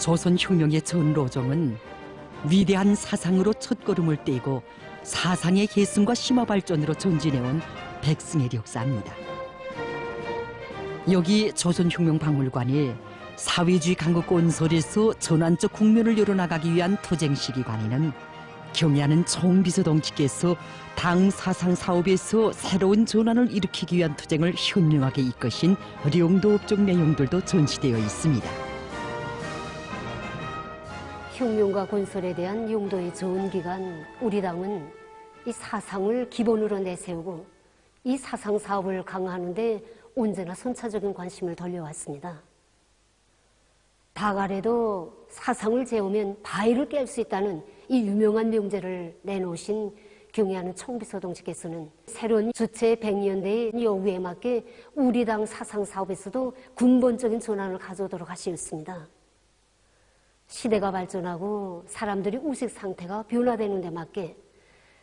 조선혁명의 전로정은 위대한 사상으로 첫걸음을 떼고 사상의 계승과 심화 발전으로 전진해온 백승의 역사입니다. 여기 조선혁명박물관이 사회주의 강국 건설에서 전환적 국면을 열어나가기 위한 투쟁시기관에는 경애하는 총비서동지께서 당 사상 사업에서 새로운 전환을 일으키기 위한 투쟁을 현명하게 이끄신 령도업적 내용들도 전시되어 있습니다. 혁명과 건설에 대한 용도의 좋은 기간, 우리 당은 이 사상을 기본으로 내세우고 이 사상 사업을 강화하는 데 언제나 선차적인 관심을 돌려왔습니다. 다가래도 사상을 재우면 바위를 깰 수 있다는 이 유명한 명제를 내놓으신 경애하는 총비서동지께서는 새로운 주체 100년대의 요구에 맞게 우리 당 사상 사업에서도 근본적인 전환을 가져오도록 하시었습니다. 시대가 발전하고 사람들이 우식 상태가 변화되는 데 맞게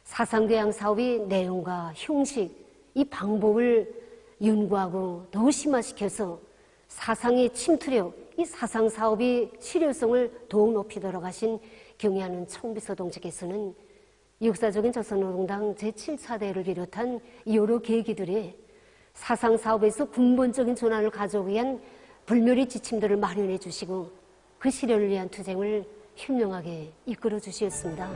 사상교양 사업의 내용과 형식, 이 방법을 연구하고 더 심화시켜서 사상의 침투력, 이 사상 사업의 실효성을 더욱 높이도록 하신 경애하는 총비서동지께서는 역사적인 조선노동당 제7차대회를 비롯한 여러 계기들의 사상 사업에서 근본적인 전환을 가져오기 위한 불멸의 지침들을 마련해 주시고 그 실현을 위한 투쟁을 현명하게 이끌어 주시었습니다.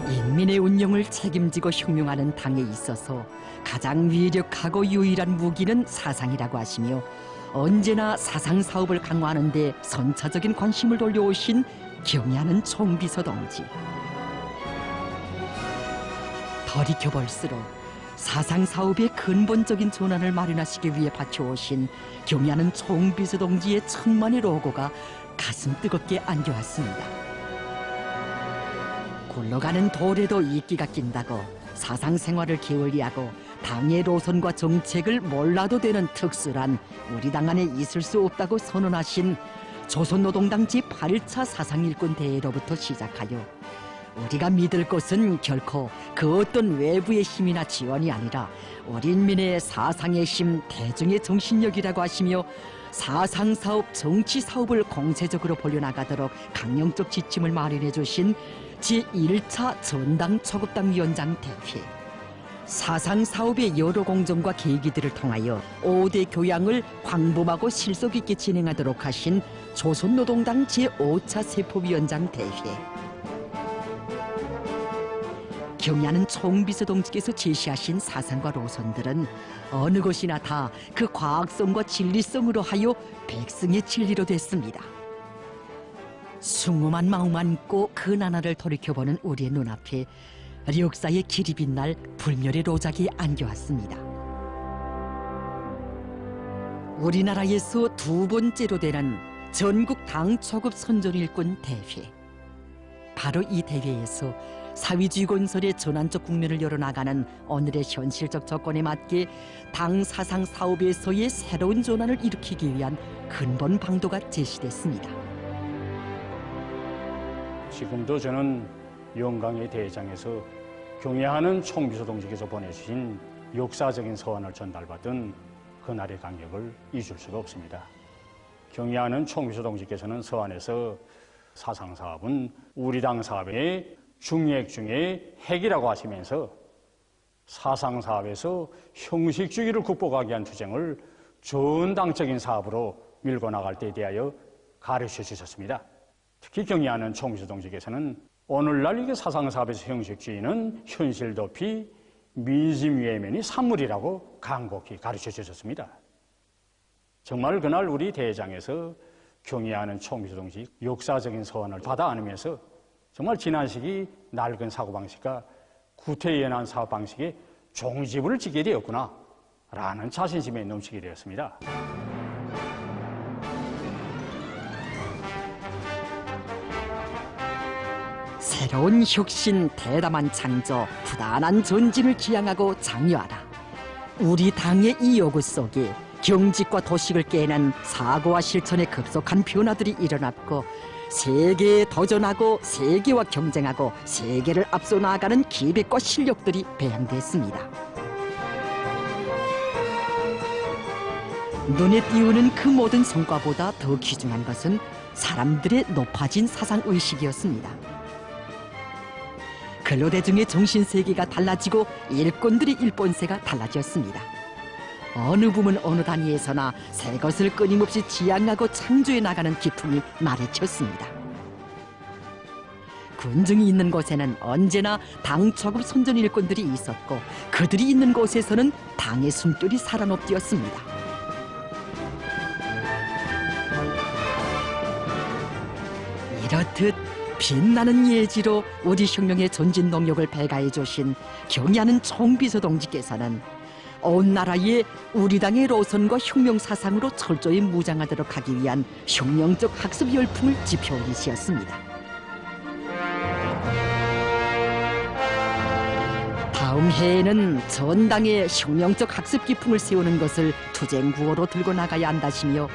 인민의 운영을 책임지고 혁명하는 당에 있어서 가장 위력하고 유일한 무기는 사상이라고 하시며 언제나 사상 사업을 강화하는 데 선차적인 관심을 돌려오신 경애하는 총비서동지. 돌이켜볼수록 사상 사업의 근본적인 전환을 마련하시기 위해 바쳐오신 경애하는 총비서동지의 천만의 로고가 가슴 뜨겁게 안겨왔습니다. 굴러가는 돌에도 이끼가 낀다고 사상 생활을 게을리하고 당의 노선과 정책을 몰라도 되는 특수란 우리 당 안에 있을 수 없다고 선언하신 조선노동당 제8차 사상일꾼 대회로부터 시작하여 우리가 믿을 것은 결코 그 어떤 외부의 힘이나 지원이 아니라 우리 인민의 사상의 힘, 대중의 정신력이라고 하시며 사상사업, 정치사업을 공세적으로 벌려나가도록 강령적 지침을 마련해 주신 제1차 전당 초급당 위원장 대회. 사상사업의 여러 공정과 계기들을 통하여 5대 교양을 광범하고 실속 있게 진행하도록 하신 조선노동당 제5차 세포위원장 대회. 경애하는 총비서동지께서 제시하신 사상과 노선들은 어느 것이나 다 그 과학성과 진리성으로 하여 백성의 진리로 됐습니다. 숭엄한 마음 안고 그 나라를 돌이켜보는 우리의 눈앞에 역사의 길이 빛날 불멸의 로작이 안겨왔습니다. 우리나라에서 두 번째로 되는 전국 당 초급 선전일꾼 대회. 바로 이 대회에서 사회주의 건설의 전환적 국면을 열어나가는 오늘의 현실적 조건에 맞게 당 사상 사업에서의 새로운 전환을 일으키기 위한 근본 방도가 제시됐습니다. 지금도 저는 영광의 대회장에서 경애하는 총비서동지께서 보내주신 역사적인 서한을 전달받은 그날의 감격을 잊을 수가 없습니다. 경애하는 총비서동지께서는 서한에서 사상사업은 우리 당 사업의 중핵 중의 핵이라고 하시면서 사상사업에서 형식주의를 극복하기 위한 투쟁을 전당적인 사업으로 밀고 나갈 때에 대하여 가르쳐 주셨습니다. 특히 경애하는 총비서동지께서는 오늘날 이게 사상사업에서 형식주의는 현실 도피, 민심 외면이 산물이라고 간곡히 가르쳐 주셨습니다. 정말 그날 우리 대회장에서 경애하는 총비서동지 역사적인 서한을 받아 안으면서 정말 지난 시기 낡은 사고방식과 구태연한 사업방식에 종지부를 짓게 되었구나 라는 자신심에 넘치게 되었습니다. 새로운 혁신, 대담한 창조, 부단한 전진을 지향하고 장려하라. 우리 당의 이 요구 속에 경직과 도식을 깨는 사고와 실천의 급속한 변화들이 일어났고 세계에 도전하고 세계와 경쟁하고 세계를 앞서 나아가는 기백과 실력들이 배양됐습니다. 눈에 띄우는 그 모든 성과보다 더 귀중한 것은 사람들의 높아진 사상의식이었습니다. 근로대중의 정신세계가 달라지고 일꾼들의 일본세가 달라졌습니다. 어느 부문 어느 단위에서나 새 것을 끊임없이 지향하고 창조해 나가는 기품이 나래쳤습니다. 군중이 있는 곳에는 언제나 당 초급 선전 일꾼들이 있었고 그들이 있는 곳에서는 당의 숨결이 살아넘뛰었습니다. 이렇듯 빛나는 예지로 우리 혁명의 전진 동력을 배가해 주신 경의하는 총비서 동지께서는 온 나라에 우리 당의 로선과 혁명 사상으로 철저히 무장하도록 하기 위한 혁명적 학습 열풍을 지펴올리셨습니다. 다음 해에는 전당의 혁명적 학습 기풍을 세우는 것을 투쟁구호로 들고 나가야 한다시며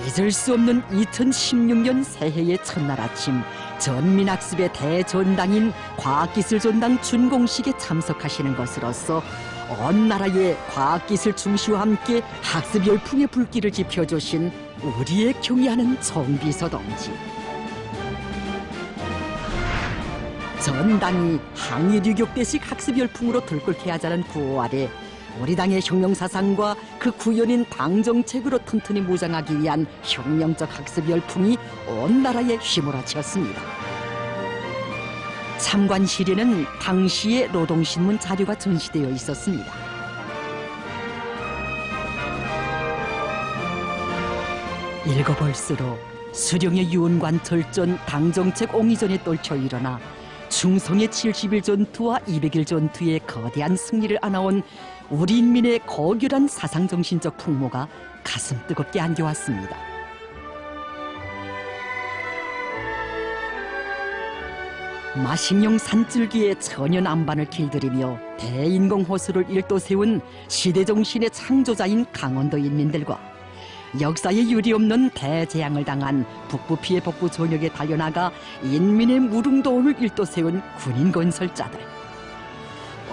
잊을 수 없는 2016년 새해의 첫날 아침 전민학습의 대전당인 과학기술전당 준공식에 참석하시는 것으로서 온 나라의 과학기술 중시와 함께 학습 열풍의 불길을 지펴주신 우리의 경의하는 총비서 동지. 전당이 항일유격대식 학습 열풍으로 들끓게 하자는 구호 아래 우리 당의 혁명사상과 그 구현인 당정책으로 튼튼히 무장하기 위한 혁명적 학습 열풍이 온 나라에 휘몰아쳤습니다. 참관실에는 당시의 노동신문 자료가 전시되어 있었습니다. 읽어볼수록 수령의 유언관 절전 당정책 옹이전에 떨쳐 일어나 충성의 70일 전투와 200일 전투의 거대한 승리를 안아온 우리 인민의 고결한 사상정신적 풍모가 가슴 뜨겁게 안겨왔습니다. 마식령 산줄기에 천연 안반을 길들이며 대인공 호수를 일도세운 시대정신의 창조자인 강원도 인민들과 역사에 유례없는 대재앙을 당한 북부 피해 복구 전역에 달려나가 인민의 무릉도원을 일도세운 군인 건설자들,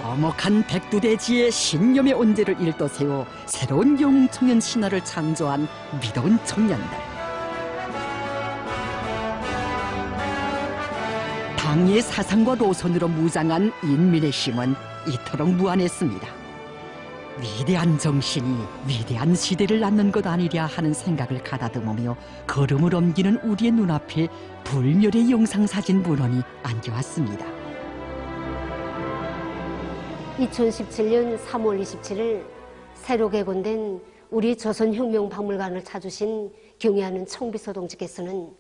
엄혹한 백두대지의 신념의 온재를 일도세워 새로운 영웅청년 신화를 창조한 믿어온 청년들, 당의 사상과 노선으로 무장한 인민의 힘은 이토록 무한했습니다. 위대한 정신이 위대한 시대를 낳는 것 아니랴 하는 생각을 가다듬으며 걸음을 옮기는 우리의 눈앞에 불멸의 영상사진 문헌이 안겨왔습니다. 2017년 3월 27일 새로 개건된 우리 조선혁명박물관을 찾으신 경의하는 총비서 동지께서는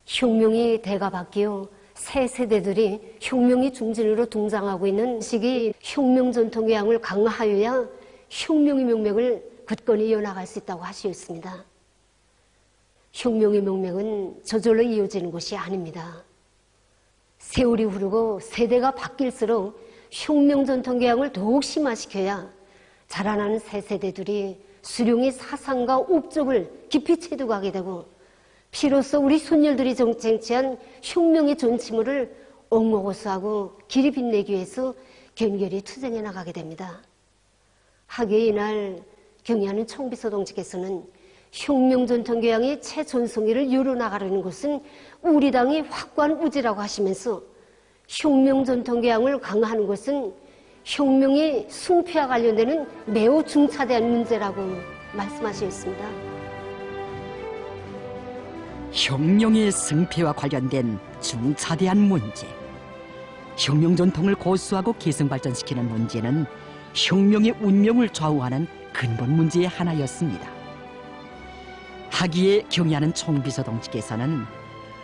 혁명이 대가 바뀌어 새 세대들이 혁명의 중진으로 등장하고 있는 시기 혁명 전통의 양을 강화하여야 혁명의 명맥을 굳건히 이어나갈 수 있다고 하시었습니다. 혁명의 명맥은 저절로 이어지는 것이 아닙니다. 세월이 흐르고 세대가 바뀔수록 혁명 전통 교양을 더욱 심화시켜야 자라나는 새 세대들이 수령의 사상과 옵적을 깊이 체득하게 되고 피로써 우리 손녀들이 쟁취한 혁명의 존치물을 옥목호수하고 길이 빛내기 위해서 견결히 투쟁해 나가게 됩니다. 하기에 이날 경의하는 총비서 동지께서는 혁명 전통 교양의 최전성기를 이뤄나가려는 것은 우리 당의 확고한 우지라고 하시면서 혁명 전통 교양을 강화하는 것은 혁명의 숭패와 관련되는 매우 중차대한 문제라고 말씀하셨습니다. 혁명의 승패와 관련된 중차대한 문제. 혁명 전통을 고수하고 계승발전시키는 문제는 혁명의 운명을 좌우하는 근본 문제의 하나였습니다. 하기에 경의하는 총비서 동지께서는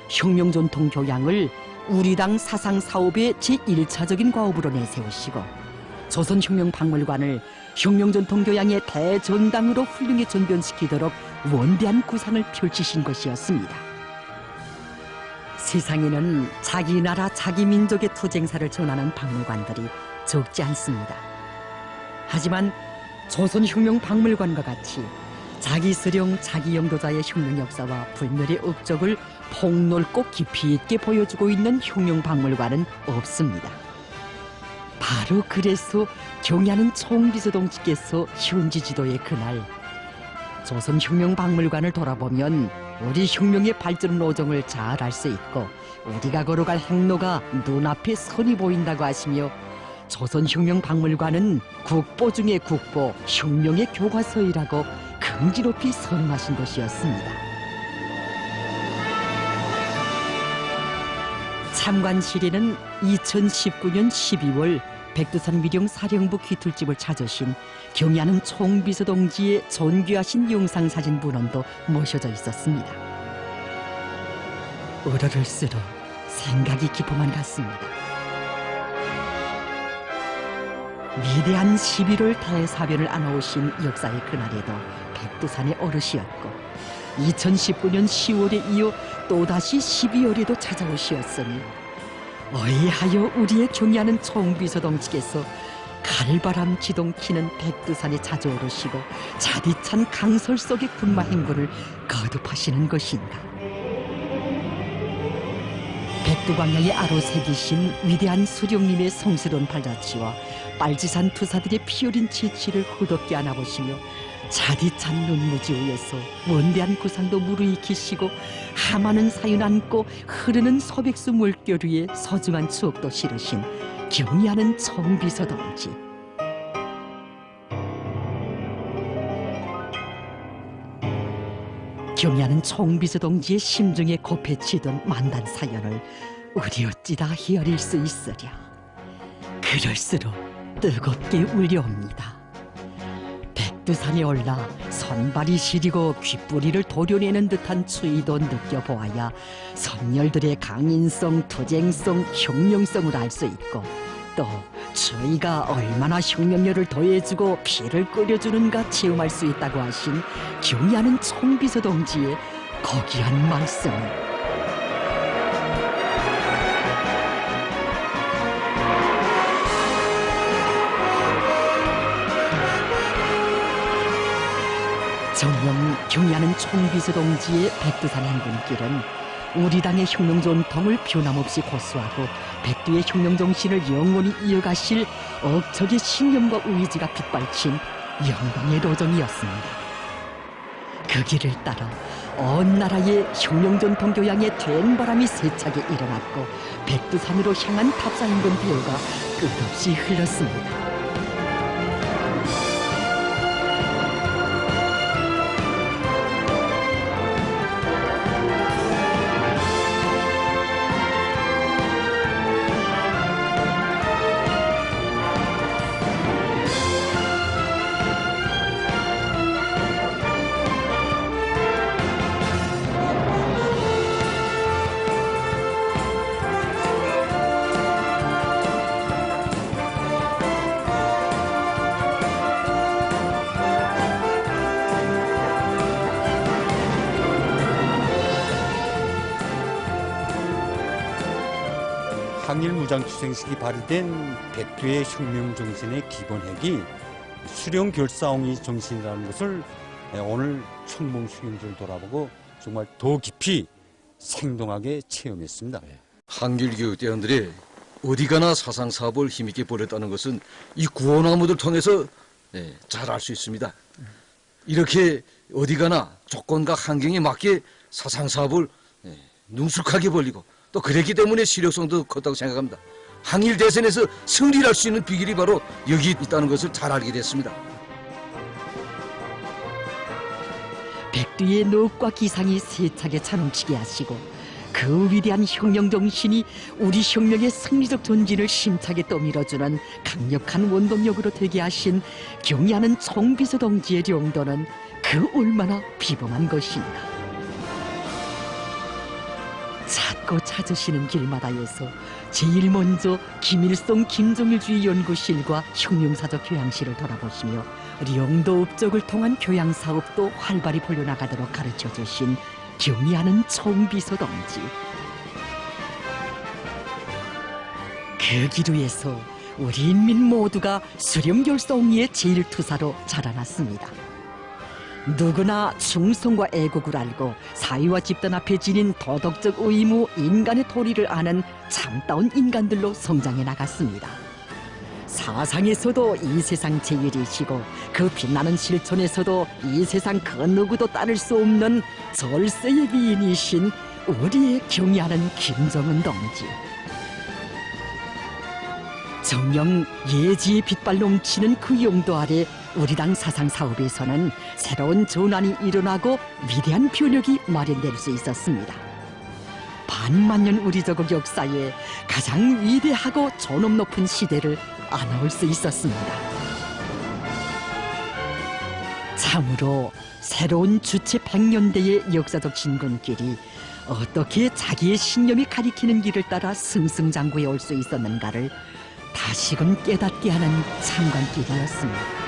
혁명 전통 교양을 우리 당 사상 사업의 제1차적인 과업으로 내세우시고 조선혁명박물관을 혁명 전통 교양의 대전당으로 훌륭히 전변시키도록 원대한 구상을 펼치신 것이었습니다. 세상에는 자기 나라 자기 민족의 투쟁사를 전하는 박물관들이 적지 않습니다. 하지만 조선혁명박물관과 같이 자기 수령 자기 영도자의 혁명 역사와 불멸의 업적을 폭넓고 깊이 있게 보여주고 있는 혁명박물관은 없습니다. 바로 그래서 경의하는 총비서 동지께서 현지 지도의 그날 조선혁명박물관을 돌아보면 우리 혁명의 발전 노정을 잘 알 수 있고 우리가 걸어갈 행로가 눈앞에 선이 보인다고 하시며 조선혁명박물관은 국보 중의 국보, 혁명의 교과서이라고 긍지 높이 선언하신 것이었습니다. 참관실에는 2019년 12월 백두산 위령 사령부 귀틀집을 찾으신 경의하는 총비서동지의 존귀하신 영상사진 문헌도 모셔져 있었습니다. 으르를수록 생각이 깊어만 갔습니다. 위대한 11월 대사변을 안아오신 역사의 그날에도 백두산의 어르시였고 2019년 10월에 이어 또다시 12월에도 찾아오시었으니 어이하여 우리의 경의하는 총비서동지께서 칼바람 지동키는 백두산에 자주 오르시고 자디찬 강설 속의 군마 행군을 거듭하시는 것인가. 백두광야의 아로새기신 위대한 수령님의 성스러운 발자취와 빨지산 투사들의 피어린 채취를 흐덕게 안아보시며 자디찬 눈무지 위에서 원대한 구상도 무르익히시고 하마는 사윤 안고 흐르는 소백수 물결 위에 소중한 추억도 실으신 경의하는 총비서동지. 경의하는 총비서동지의 심중에 곱해치던 만단 사연을 우리 어찌다 헤아릴 수 있으랴. 그럴수록 뜨겁게 울려옵니다. 백두산에 올라 선발이 시리고 귓뿌리를 도려내는 듯한 추위도 느껴보아야 선열들의 강인성, 투쟁성, 혁명성을 알 수 있고 또 저희가 얼마나 혁명력을 더해주고 피를 끓여주는가 체험할 수 있다고 하신 경의하는 총비서동지의 거기한 말씀을 정녕 경의하는 총비서동지의 백두산 행군길은 우리 당의 혁명 전통을 변함없이 고수하고 백두의 혁명 정신을 영원히 이어가실 억척의 신념과 의지가 빗발친 영광의 도정이었습니다. 그 길을 따라 온 나라의 혁명 전통 교양의 된 바람이 세차게 일어났고 백두산으로 향한 탑사 행군 배우가 끝없이 흘렀습니다. 항일무장투쟁식이 발휘된 백두의 혁명 정신의 기본핵이 수령 결사옹의 정신이라는 것을 오늘 청봉 수행지를 돌아보고 정말 더 깊이 생동하게 체험했습니다. 한길교육대원들이 어디 가나 사상사업을 힘있게 벌였다는 것은 이 구호나무들 통해서 잘 알 수 있습니다. 이렇게 어디 가나 조건과 환경에 맞게 사상사업을 능숙하게 벌리고 또 그랬기 때문에 시력성도 컸다고 생각합니다. 항일대선에서 승리를 할 수 있는 비결이 바로 여기 있다는 것을 잘 알게 됐습니다. 백두의 넋과 기상이 세차게 자동치게 하시고 그 위대한 혁명 정신이 우리 혁명의 승리적 전진을 심차게 떠밀어주는 강력한 원동력으로 되게 하신 경의하는 총비서동지의 용도는 그 얼마나 비범한 것인가. 찾고 찾으시는 길마다에서 제일 먼저 김일성 김정일주의 연구실과 혁명사적 교양실을 돌아보시며 령도 업적을 통한 교양사업도 활발히 벌려나가도록 가르쳐주신 경의하는 총비서동지. 그 기류에서 우리 인민 모두가 수령결사옹리의 제일투사로 자라났습니다. 누구나 충성과 애국을 알고 사회와 집단 앞에 지닌 도덕적 의무, 인간의 도리를 아는 참다운 인간들로 성장해 나갔습니다. 사상에서도 이 세상 제일이시고 그 빛나는 실천에서도 이 세상 그 누구도 따를 수 없는 절세의 미인이신 우리의 경의하는 김정은 동지. 정녕 예지의 빛발 넘치는 그 용도 아래 우리 당 사상 사업에서는 새로운 전환이 일어나고 위대한 변혁이 마련될 수 있었습니다. 반만년 우리 조국 역사에 가장 위대하고 존엄 높은 시대를 안아올 수 있었습니다. 참으로 새로운 주체 100년대의 역사적 진군길이 어떻게 자기의 신념이 가리키는 길을 따라 승승장구해 올 수 있었는가를 다시금 깨닫게 하는 참관길이었습니다.